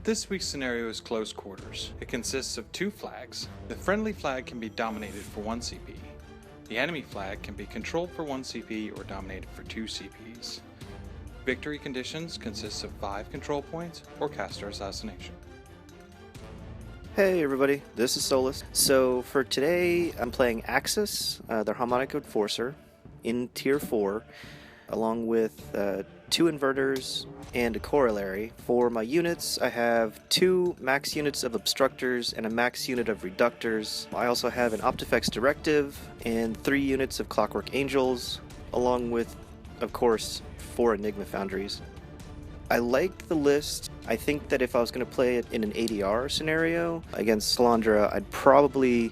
This week's scenario is close quarters. It consists of 2 flags. The friendly flag can be dominated for 1 CP. The enemy flag can be controlled for 1 CP or dominated for 2 CPs. Victory conditions consist of 5 control points or caster assassination. Hey everybody, this is Solus. So for today, I'm playing Axis, the Harmonic Enforcer, in Tier 4, along with 2 inverters and a corollary. For my units, I have 2 max units of obstructors and a max unit of reductors. I also have an Optifex Directive and 3 units of Clockwork Angels, along with, of course, 4 Enigma Foundries. I like the list. I think that if I was going to play it in an ADR scenario against Calandra, I'd probably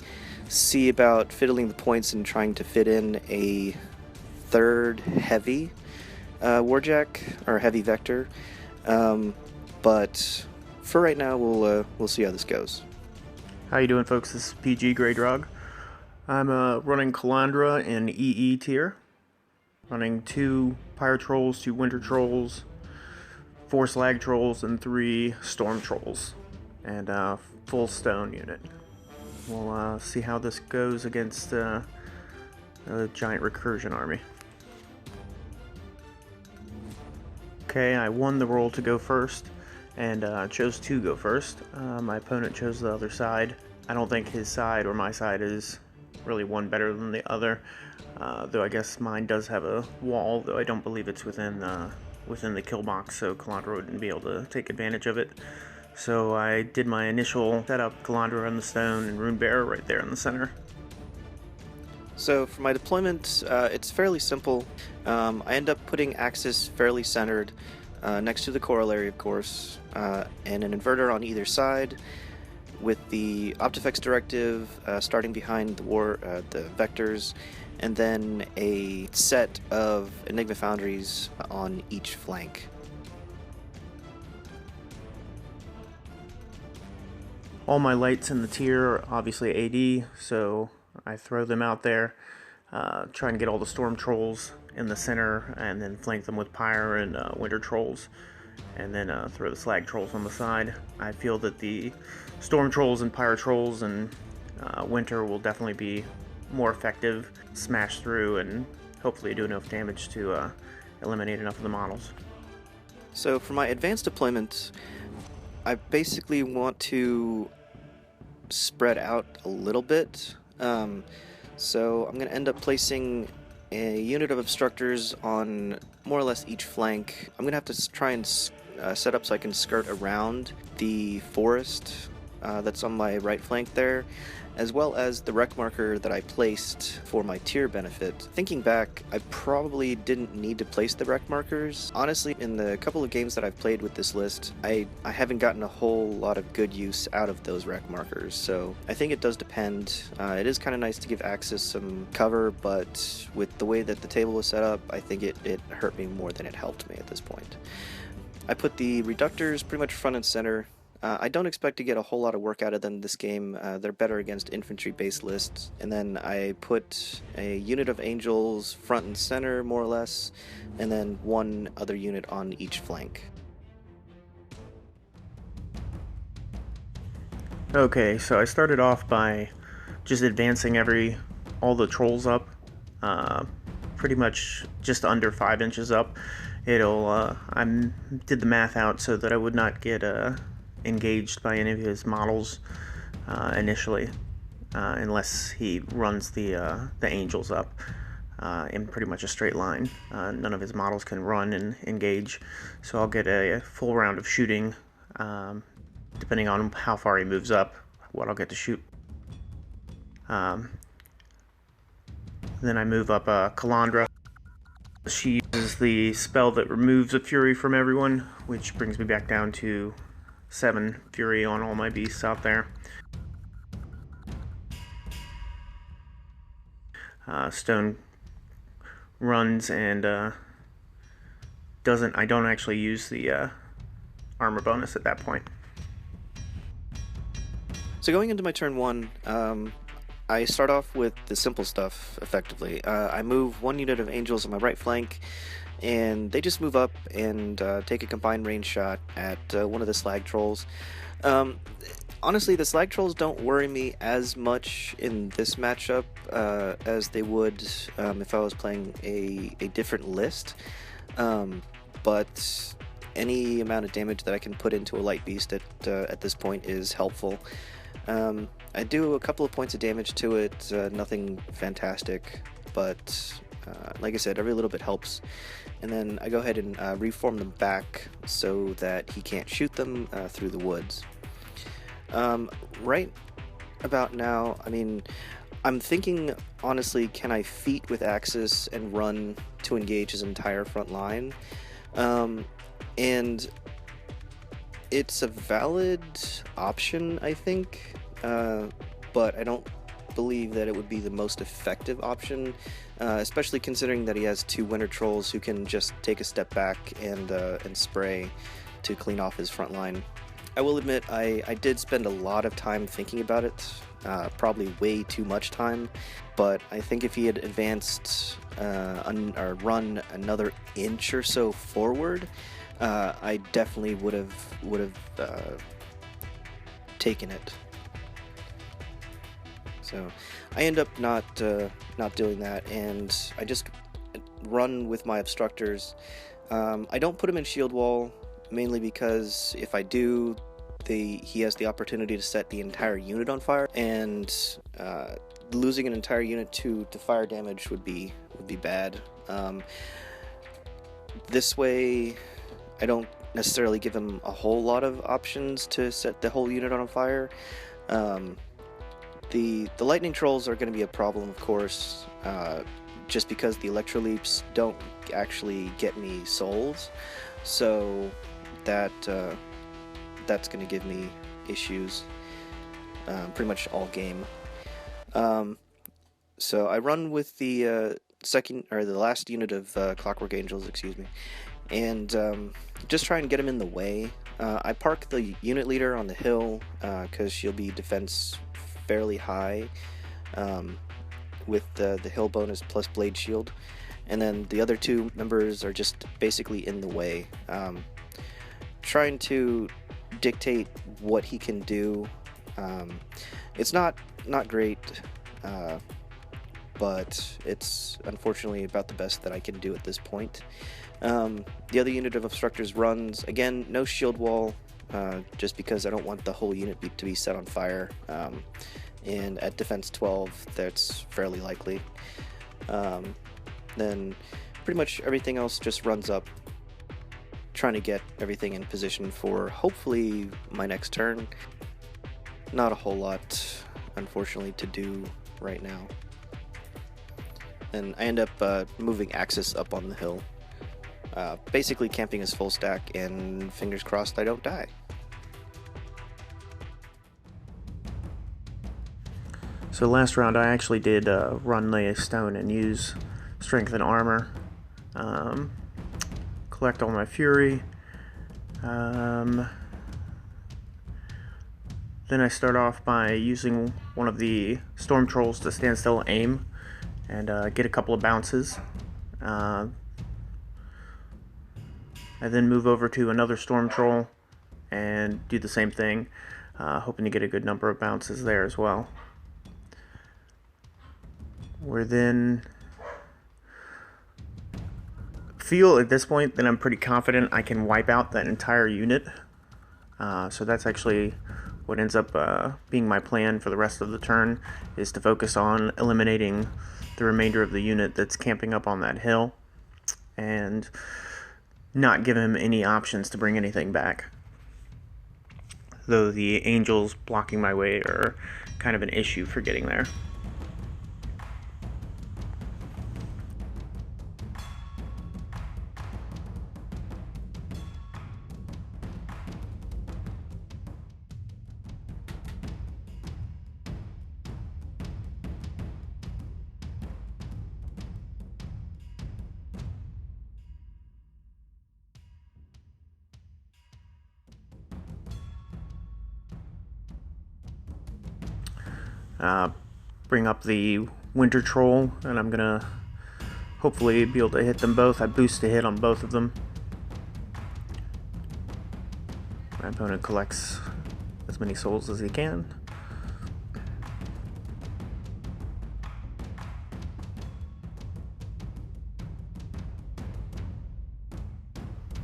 see about fiddling the points and trying to fit in a 3rd heavy Warjack or heavy Vector. But for right now, we'll see how this goes. How you doing, folks? This is PG Greydrog. I'm running Calandra in EE tier, running 2 Pyre Trolls, 2 Winter Trolls, 4 Slag Trolls, and 3 Storm Trolls, and a full stone unit. We'll see how this goes against a giant recursion army. Okay, I won the roll to go first, and chose to go first. My opponent chose the other side. I don't think his side or my side is really one better than the other, though I guess mine does have a wall, though I don't believe it's within the kill box, so Calandra wouldn't be able to take advantage of it. So I did my initial setup, Calandra on the stone and Runebearer right there in the center. So for my deployment, it's fairly simple. I end up putting Axis fairly centered, next to the corollary, of course, and an inverter on either side, with the Optifex Directive starting behind the vectors, and then a set of Enigma Foundries on each flank. All my lights in the tier are obviously AD, so I throw them out there, try and get all the Storm Trolls in the center, and then flank them with Pyre and Winter Trolls, and then throw the Slag Trolls on the side. I feel that the Storm Trolls and Pyre Trolls and Winter will definitely be more effective, smash through, and hopefully do enough damage to eliminate enough of the models. So for my advanced deployment, I basically want to spread out a little bit. So I'm going to end up placing a unit of obstructors on more or less each flank. I'm going to have to try and set up so I can skirt around the forest that's on my right flank there, as well as the wreck marker that I placed for my tier benefit. Thinking back, I probably didn't need to place the wreck markers. Honestly, in the couple of games that I've played with this list, I haven't gotten a whole lot of good use out of those wreck markers, so I think it does depend. It is kind of nice to give Axis some cover, but with the way that the table was set up, I think it hurt me more than it helped me at this point. I put the reductors pretty much front and center. I don't expect to get a whole lot of work out of them this game. They're better against infantry-based lists. And then I put a unit of angels front and center, more or less, and then 1 other unit on each flank. Okay, so I started off by just advancing all the trolls up, pretty much just under 5 inches up. I did the math out so that I would not get engaged by any of his models initially, unless he runs the angels up in pretty much a straight line. None of his models can run and engage, so I'll get a full round of shooting, depending on how far he moves up, what I'll get to shoot. Then I move up Calandra. She uses the spell that removes a fury from everyone, which brings me back down to 7 fury on all my beasts out there. Stone runs and I don't actually use the armor bonus at that point. So going into my turn 1, I start off with the simple stuff, effectively. I move 1 unit of angels on my right flank, and they just move up and take a combined range shot at one of the Slag Trolls. Honestly, the Slag Trolls don't worry me as much in this matchup as they would if I was playing a different list. But any amount of damage that I can put into a light beast at this point is helpful. I do a couple of points of damage to it, nothing fantastic, but like I said, every little bit helps. And then I go ahead and reform them back so that he can't shoot them through the woods. Right about now, I mean, I'm thinking, honestly, can I feat with Axis and run to engage his entire front line? And it's a valid option, I think, but I don't believe that it would be the most effective option, especially considering that he has 2 Winter Trolls who can just take a step back and spray to clean off his front line. I will admit, I did spend a lot of time thinking about it, probably way too much time, but I think if he had advanced or run another inch or so forward, I definitely would have taken it. So I end up not doing that, and I just run with my obstructors. I don't put him in shield wall, mainly because if I do, he has the opportunity to set the entire unit on fire, and losing an entire unit to fire damage would be bad. This way, I don't necessarily give him a whole lot of options to set the whole unit on fire. The lightning trolls are going to be a problem, of course, just because the electroleaps don't actually get me souls, so that's going to give me issues pretty much all game. So I run with the the last unit of Clockwork Angels, excuse me, and just try and get him in the way. I park the unit leader on the hill because she'll be defense fairly high with the hill bonus plus blade shield, and then the other 2 members are just basically in the way, trying to dictate what he can do. It's not great, but it's unfortunately about the best that I can do at this point. The other unit of obstructors runs, again, no shield wall, just because I don't want the whole unit to be set on fire, and at defense 12 that's fairly likely. Then pretty much everything else just runs up, trying to get everything in position for hopefully my next turn. Not a whole lot, unfortunately, to do right now. And I end up moving Axis up on the hill, basically camping his full stack, and fingers crossed I don't die. So last round I actually did run Lay of Stone and use Strength and Armor, collect all my Fury, then I start off by using one of the Storm Trolls to stand still aim and get a couple of bounces. I then move over to another Storm Troll and do the same thing, hoping to get a good number of bounces there as well. We're then feel at this point that I'm pretty confident I can wipe out that entire unit. So that's actually what ends up being my plan for the rest of the turn, is to focus on eliminating the remainder of the unit that's camping up on that hill and not give him any options to bring anything back. Though the angels blocking my way are kind of an issue for getting there. bring up the Winter Troll, and I'm gonna hopefully be able to hit them both. I boost a hit on both of them. My opponent collects as many souls as he can.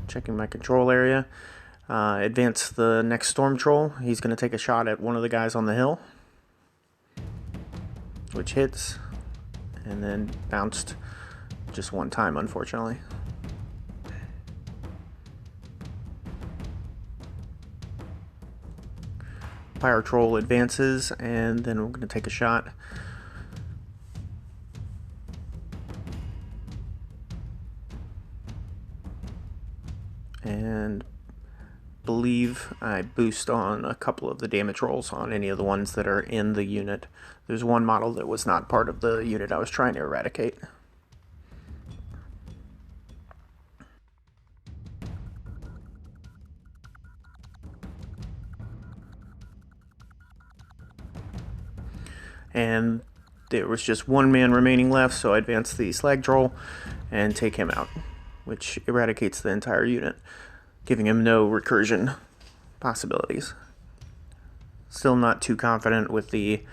Checking my control area. Advance the next Storm Troll. He's going to take a shot at one of the guys on the hill, which hits, and then bounced just one time, unfortunately. Pyre Troll advances, and then we're going to take a shot. And believe I boost on a couple of the damage rolls on any of the ones that are in the unit. There's one model that was not part of the unit I was trying to eradicate. And there was just one man remaining left, so I advance the Slag Troll and take him out, which eradicates the entire unit, giving him no recursion possibilities. Still not too confident with the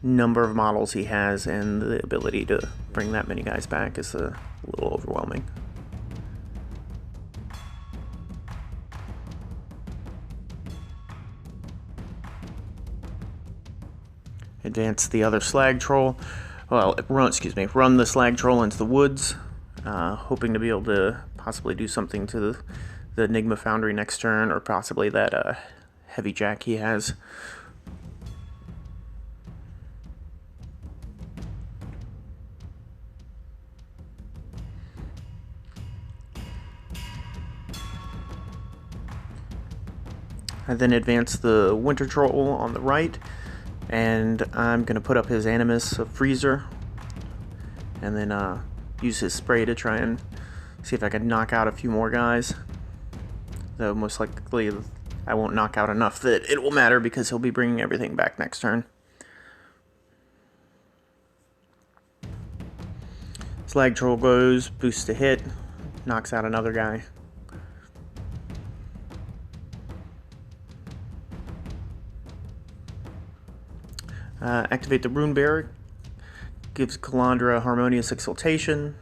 number of models he has, and the ability to bring that many guys back is a little overwhelming. Advance the other Slag Troll. Well, run the Slag Troll into the woods, hoping to be able to possibly do something to the Enigma Foundry next turn, or possibly that heavy jack he has. I then advance the Winter Troll on the right, and I'm going to put up his Animus of Freezer, and then use his spray to try and see if I can knock out a few more guys. Though most likely I won't knock out enough that it will matter, because he'll be bringing everything back next turn. Slag Troll goes, boosts a hit, knocks out another guy. Activate the Runebearer, gives Calandra Harmonious Exaltation.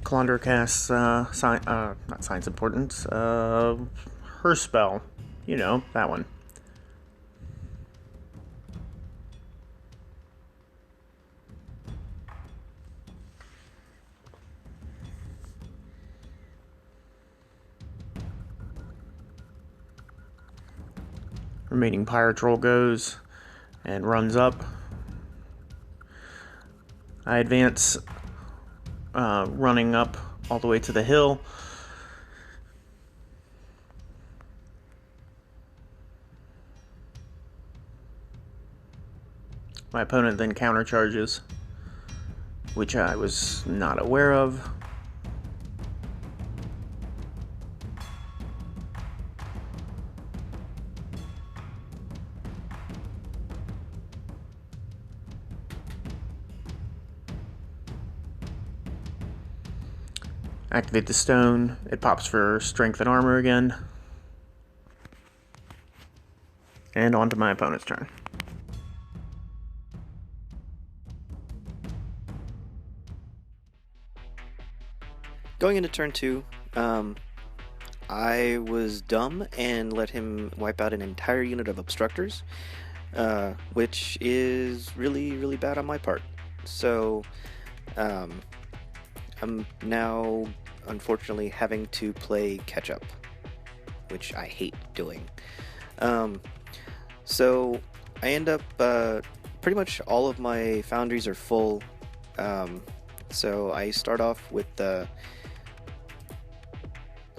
Calandra casts, not Signs of Importance, her spell, you know, that one. Remaining Pyre Troll goes and runs up. I advance, running up all the way to the hill. My opponent then countercharges, which I was not aware of. Activate the stone. It pops for strength and armor again. And on to my opponent's turn. Going into turn 2, I was dumb and let him wipe out an entire unit of obstructors, which is really, really bad on my part. So, I'm now unfortunately having to play catch up, which I hate doing. So I end up pretty much all of my foundries are full. So I start off with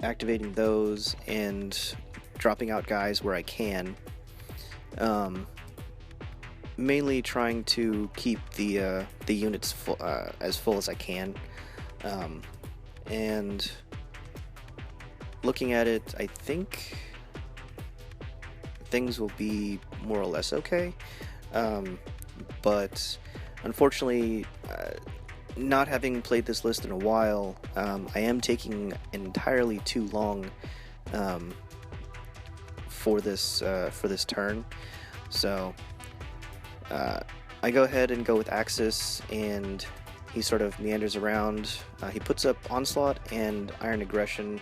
activating those and dropping out guys where I can. Mainly trying to keep the units full, as full as I can. And looking at it, I think things will be more or less okay. but unfortunately, not having played this list in a while, I am taking entirely too long for this turn. So I go ahead and go with Axis, and he sort of meanders around. He puts up Onslaught and Iron Aggression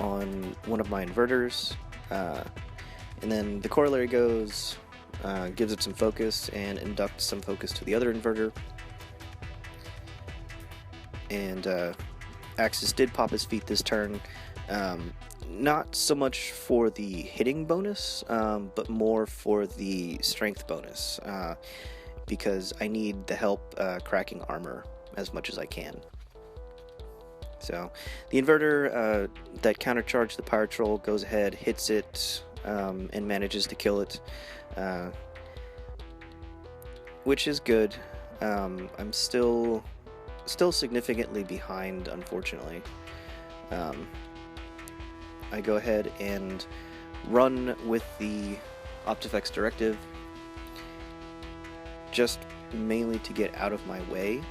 on one of my inverters, and then the corollary goes, gives it some focus and inducts some focus to the other inverter. And Axis did pop his feet this turn, not so much for the hitting bonus, but more for the strength bonus, because I need the help cracking armor as much as I can. So the inverter that countercharged the Pyre Troll goes ahead, hits it, and manages to kill it, which is good. I'm still significantly behind, unfortunately. I go ahead and run with the Optifex Directive, just mainly to get out of my way.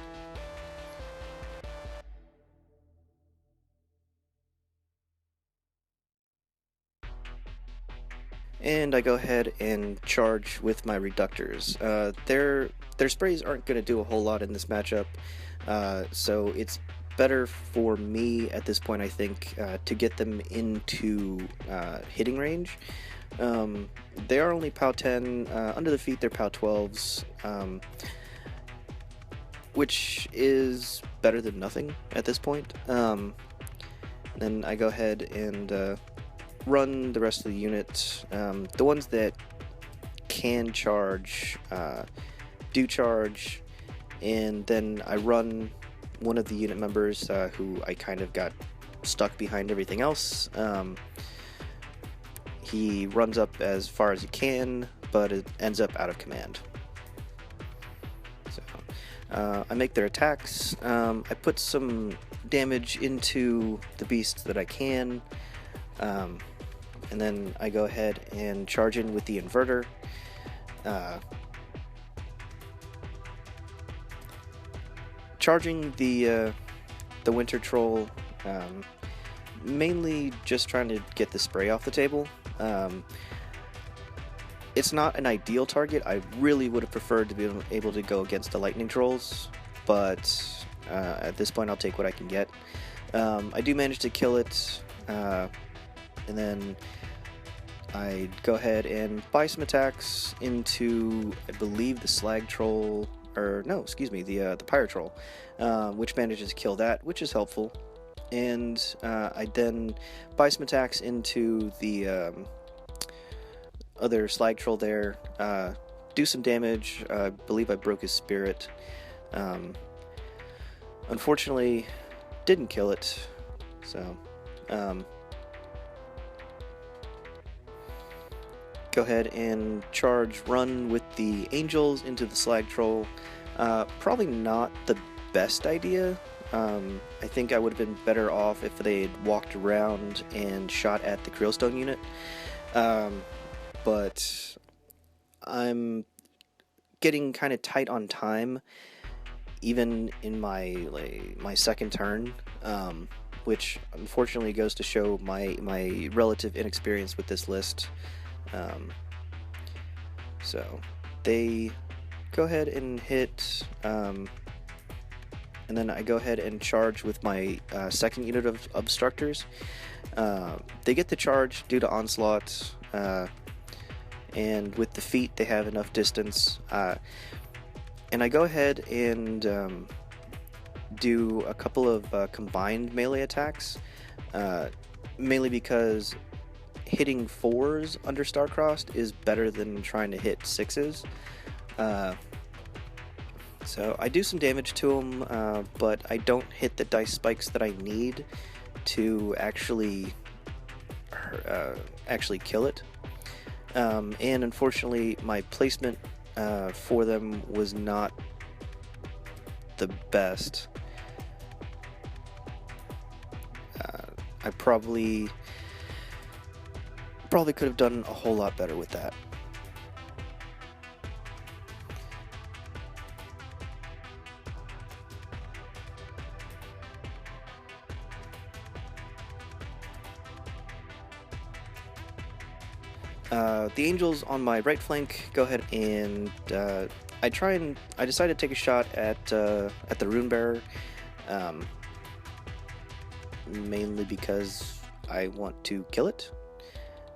And I go ahead and charge with my Reductors. Their sprays aren't going to do a whole lot in this matchup, so it's better for me at this point, I think, to get them into hitting range. They are only POW 10, under the feet they're POW 12s, which is better than nothing at this point. Then I go ahead and run the rest of the unit. The ones that can charge do charge, and then I run one of the unit members who I kind of got stuck behind everything else. He runs up as far as he can, but it ends up out of command. So I make their attacks. I put some damage into the beasts that I can, and then I go ahead and charge in with the inverter. Charging the Winter Troll, mainly just trying to get the spray off the table. It's not an ideal target. I really would have preferred to be able to go against the Lightning Trolls, but at this point I'll take what I can get. I do manage to kill it, and then I go ahead and buy some attacks into, I believe, the Slag Troll, or no, excuse me, the Pyre Troll, which manages to kill that, which is helpful. And I then buy some attacks into the other Slag Troll there, do some damage. I believe I broke his spirit. Unfortunately, didn't kill it, so go ahead and charge, run with the Angels into the Slag Troll. Probably not the best idea. I think I would have been better off if they had walked around and shot at the Krielstone unit. But I'm getting kind of tight on time, even in my second turn, which unfortunately goes to show my relative inexperience with this list. So they go ahead and hit, and then I go ahead and charge with my second unit of Obstructors. They get the charge due to Onslaught, and with the feet they have enough distance, and I go ahead and do a couple of combined melee attacks, mainly because hitting 4s under Starcrossed is better than trying to hit 6s. So I do some damage to him, but I don't hit the dice spikes that I need to actually kill it. And unfortunately, my placement for them was not the best. I probably could have done a whole lot better with that. The angels on my right flank go ahead and I decided to take a shot at the Runebearer, mainly because I want to kill it.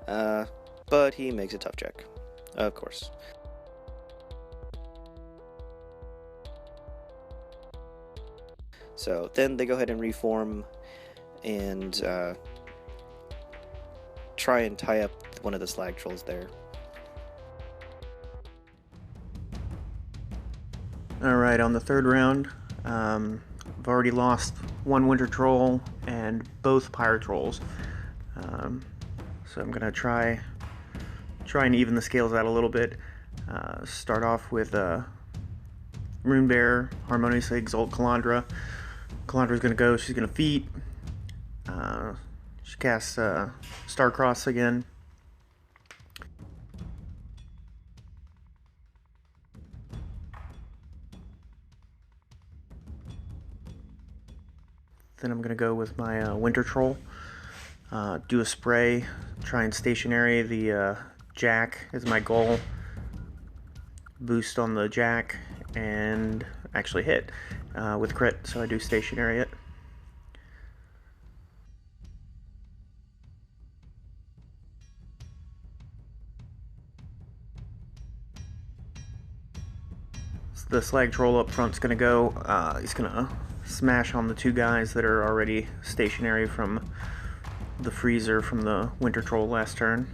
But he makes a tough check, of course. So then they go ahead and reform and try and tie up one of the Slag Trolls there. Alright, on the third round, I've already lost one Winter Troll and both Pyre Trolls. So I'm gonna try and even the scales out a little bit. Start off with Runebearer, Harmonic, Exalt, Calandra. Calandra's gonna go, she's gonna feat. She casts Starcross again. Then I'm gonna go with my Winter Troll. Do a spray, try and stationary the Jack is my goal. Boost on the Jack and actually hit with crit, so I do stationary it. The Slag Troll up front's gonna go. He's gonna smash on the two guys that are already stationary from the freezer from the Winter Troll last turn.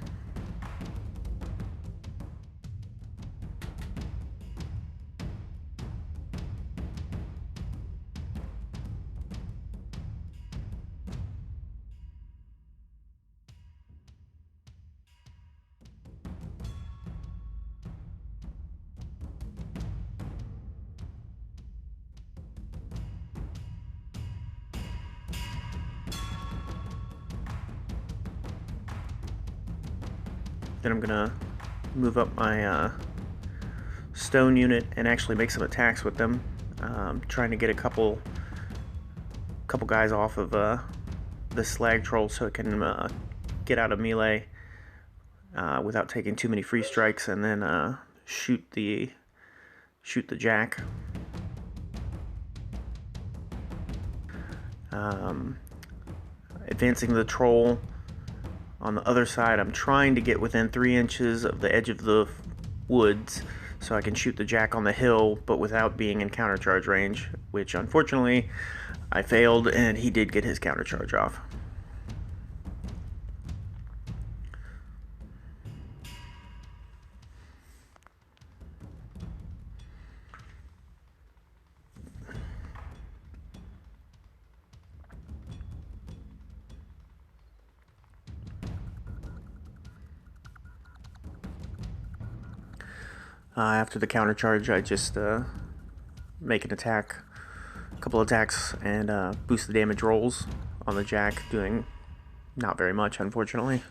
Then I'm gonna move up my stone unit and actually make some attacks with them, trying to get a couple guys off of the Slag Troll so it can get out of melee without taking too many free strikes, and then shoot the Jack. Advancing the Troll. On the other side, I'm trying to get within 3 inches of the edge of the woods so I can shoot the Jack on the hill, but without being in countercharge range, which unfortunately I failed, and he did get his countercharge off. After the counter charge, I just make an attack, a couple attacks, and boost the damage rolls on the Jack, doing not very much, unfortunately.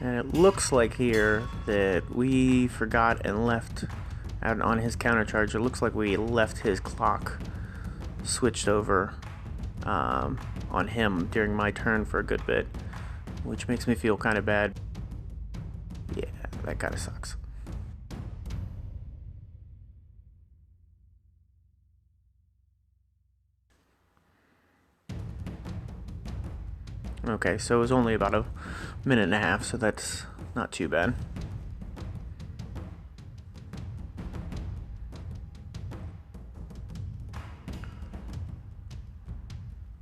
And it looks like here that we forgot and left out on his counter charge. It looks like we left his clock switched over on him during my turn for a good bit, which makes me feel kind of bad. Yeah, that kind of sucks. Okay, so it was only about a minute and a half, so that's not too bad.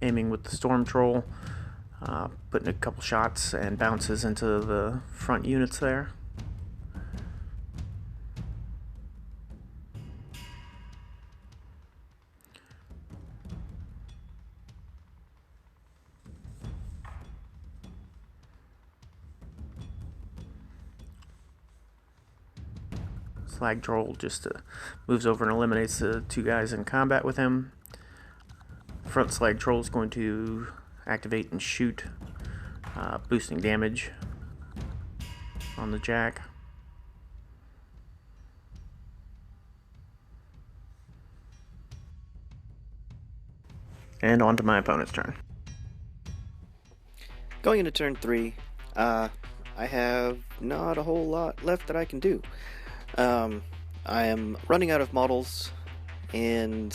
Aiming with the Storm Troll, putting a couple shots and bounces into the front units there. Slag Troll just moves over and eliminates the two guys in combat with him. Front Slag Troll is going to activate and shoot, boosting damage on the Jack. And on to my opponent's turn. Going into turn 3, I have not a whole lot left that I can do. I am running out of models, and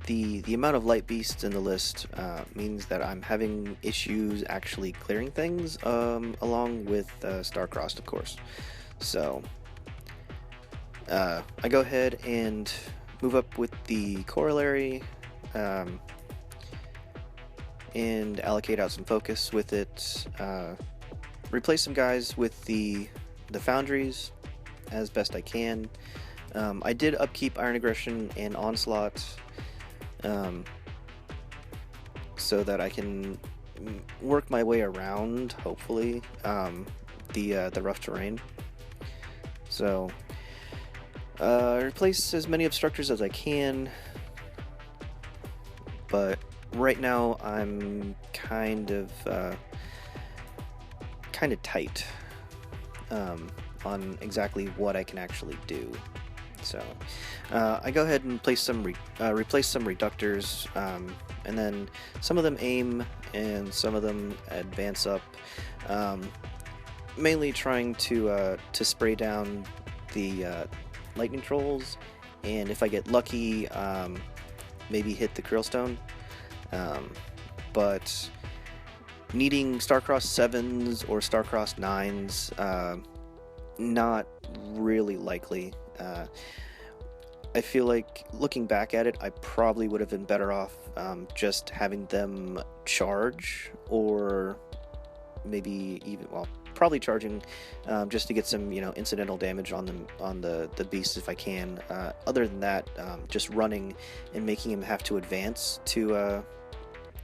the amount of light beasts in the list means that I'm having issues actually clearing things, along with Starcrossed, of course. So I go ahead and move up with the corollary, and allocate out some focus with it. Replace some guys with the foundries as best I can. I did upkeep Iron Aggression and Onslaught, so that I can work my way around, hopefully, the rough terrain. So replace as many obstructors as I can, but right now I'm kind of tight on exactly what I can actually do. So I go ahead and replace some reductors, and then some of them aim and some of them advance up, mainly trying to spray down the lightning trolls, and if I get lucky, maybe hit the Krielstone. But needing Starcrossed 7s or Starcrossed 9s, not really likely. I feel like, looking back at it, I probably would have been better off just having them charge, or maybe even, well, probably charging, just to get some, incidental damage on them, on the beasts if I can. Other than that, just running and making him have to advance to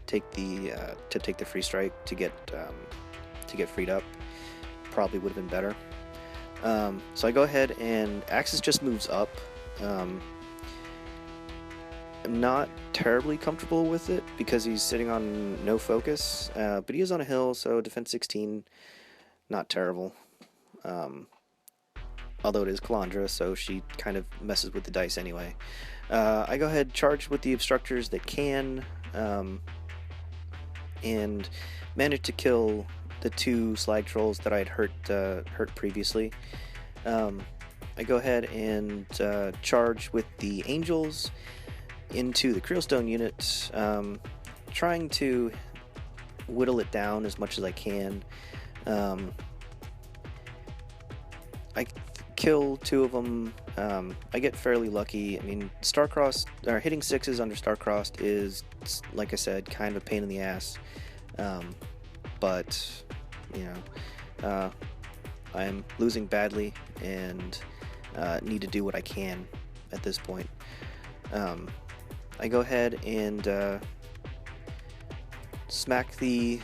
take the free strike to get freed up probably would have been better. So I go ahead and Axis just moves up. I'm not terribly comfortable with it because he's sitting on no focus, but he is on a hill, so defense 16, not terrible. Although it is Calandra, so she kind of messes with the dice anyway. I go ahead, charge with the obstructors that can, and manage to kill the 2 Slag Trolls that I had hurt previously. I go ahead and charge with the Angels into the Krielstone unit, trying to whittle it down as much as I can. I kill 2 of them. I get fairly lucky. I mean, Starcrossed, or hitting 6s under Starcrossed is, like I said, kind of a pain in the ass. But, I am losing badly and need to do what I can at this point. I go ahead and smack the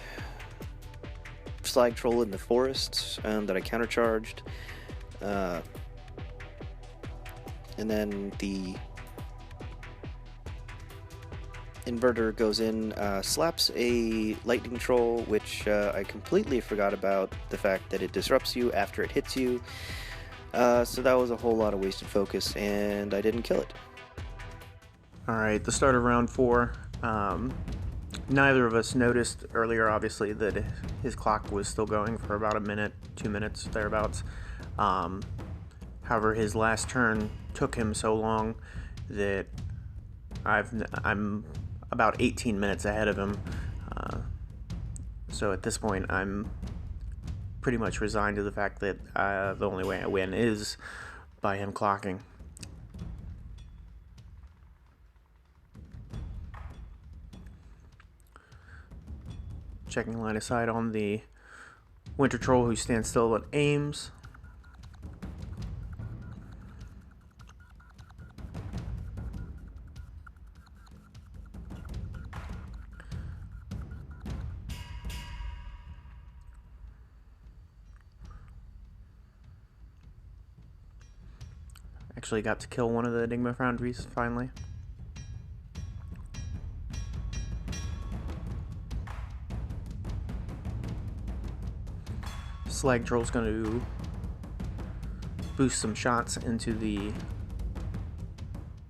Slag Troll in the forest that I countercharged. And then the inverter goes in, slaps a lightning troll, which I completely forgot about the fact that it disrupts you after it hits you. So that was a whole lot of wasted focus, and I didn't kill it. Alright, the start of round 4. Neither of us noticed earlier, obviously, that his clock was still going for about a minute, 2 minutes, thereabouts. However, his last turn took him so long that I'm about 18 minutes ahead of him. So at this point, I'm pretty much resigned to the fact that the only way I win is by him clocking. Checking line of sight on the Winter Troll, who stands still and aims. Actually got to kill one of the Enigma Foundries finally. Slag Troll's going to boost some shots into the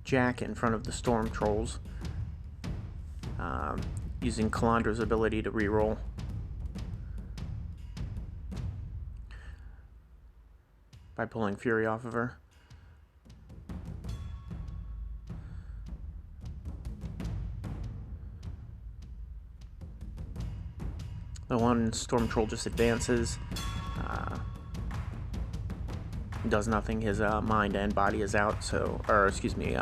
Jack in front of the Storm Trolls, using Calandra's ability to reroll. By pulling Fury off of her. The one Storm Troll just advances, does nothing. His mind and body is out, so, or excuse me,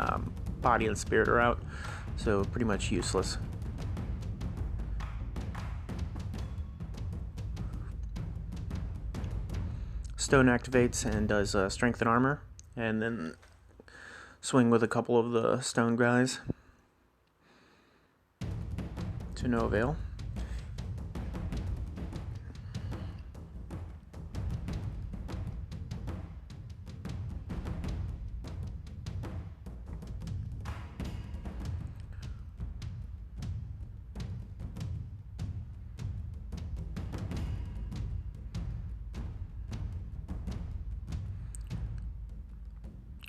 body and spirit are out, so pretty much useless. Stone activates and does strength and armor, and then swing with a couple of the stone guys to no avail.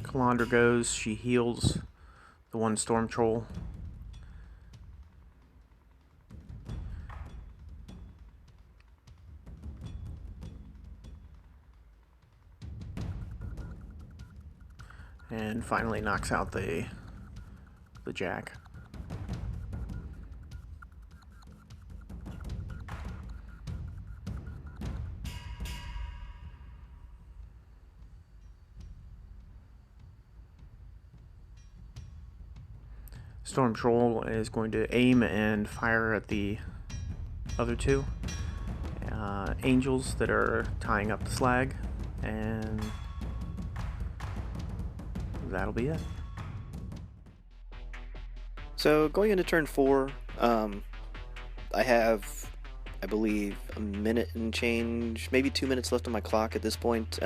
Calandra goes, she heals the one Storm Troll. And finally knocks out the Jack. Storm Troll is going to aim and fire at the other two angels that are tying up the slag, and that'll be it. So going into turn 4, I have, I believe, a minute and change, maybe 2 minutes left on my clock at this point.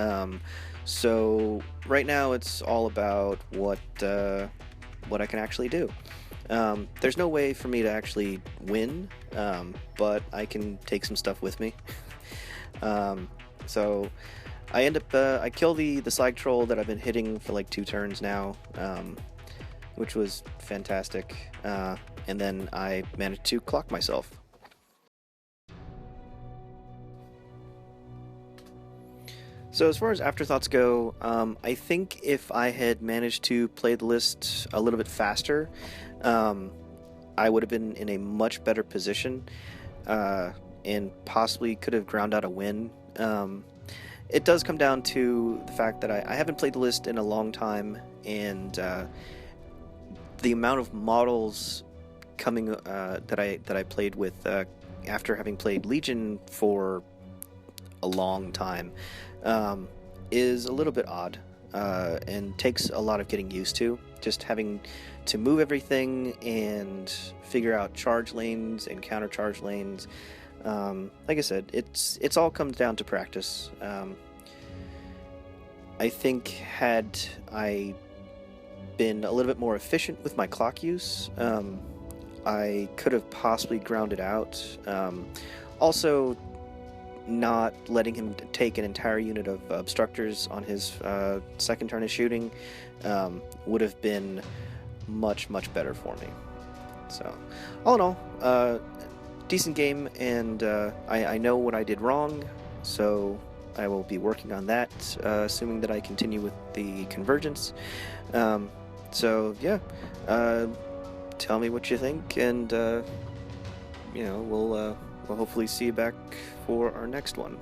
So right now it's all about what I can actually do. There's no way for me to actually win, but I can take some stuff with me. So I end up, I kill the Slag Troll that I've been hitting for like 2 turns now, which was fantastic, and then I managed to clock myself. So as far as afterthoughts go, I think if I had managed to play the list a little bit faster, I would have been in a much better position, and possibly could have ground out a win. It does come down to the fact that I haven't played the list in a long time, and the amount of models coming that I played with after having played Legion for a long time is a little bit odd, and takes a lot of getting used to. Just having to move everything and figure out charge lanes and counter charge lanes. Like I said, it's all comes down to practice. I think had I been a little bit more efficient with my clock use, I could have possibly ground it out. Also, not letting him take an entire unit of obstructors on his second turn of shooting would have been much better for me. So all in all, decent game, and I know what I did wrong, so I will be working on that, assuming that I continue with the Convergence. So yeah, tell me what you think, and you know, we'll hopefully see you back for our next one.